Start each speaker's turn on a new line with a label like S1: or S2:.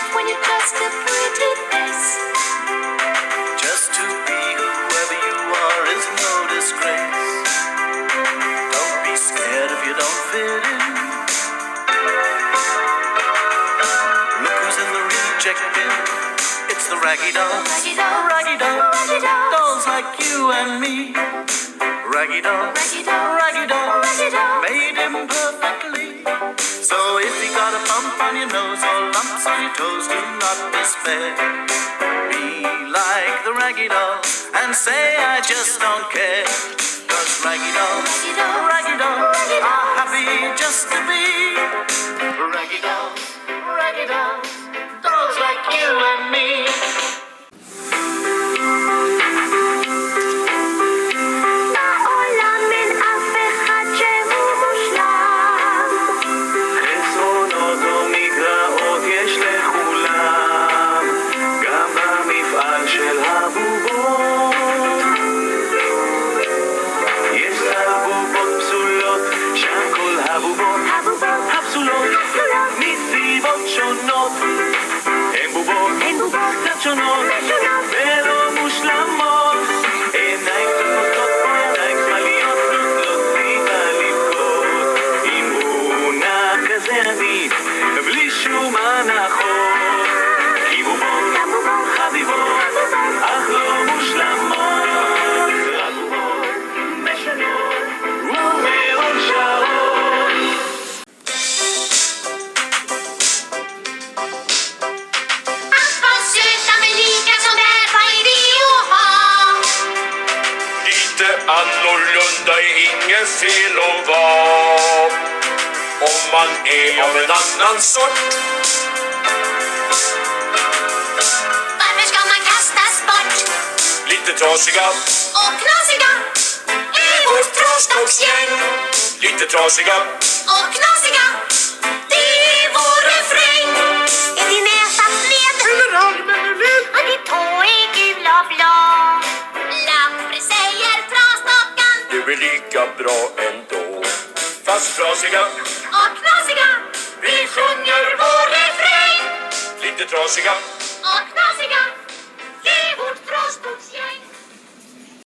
S1: life when you're just a pretty face.
S2: Just to be whoever you are is no disgrace. Don't be scared if you don't fit in. Look who's in the reject bin. It's the raggy dolls.
S1: Raggy dolls.
S2: Raggy dolls.
S1: Raggy dolls.
S2: Dolls like you and me. Raggy dolls.
S1: Raggy dolls.
S2: Raggy dolls.
S1: Raggy dolls.
S2: Made imperfectly. So if you got a bump on your nose or lumps on your toes, do not despair. Be like the raggy doll and say I just don't care. 'Cause raggy dolls,
S1: Raggy dolls.
S2: are happy just to be raggy dolls, dolls like you and me.
S1: בעולם אין אף אחד שהוא מושלם.
S3: חסרונות או מגרעות יש לכולם, גם במפעל של הבובות. יש הבובות פסולות, שם כל הבובות הפסולות מסיבות שונות. הן בובות קצת שונות ולא מושלמות. עיניים צפות או ידיים שמאליות נוטלות סיבה לבכות. עם מונח כזה עדיף בלי שום הנחות, כי בובות חביבות אך לא מושלמות. רק בובות משונות ומאושרות.
S1: Att få söta men lika som är, vad är det att ha?
S4: Lite annorlunda är inget fel att vara, om man är av en annan sort.
S1: Varför ska man kastas bort?
S4: Lite trasiga
S1: Och knasiga är vårt trasdocksgäng.
S4: lite trasiga.
S1: Och knasiga, det är vår refräng. Är din näsa sned? Eller armen är led? Och ditt tå är gul och blå. Lappri säger trasdockan.
S4: Du är lika bra ändå, fast trasiga.
S1: Och knasiga,
S4: Vi sjunger vår refräng. Lite trasiga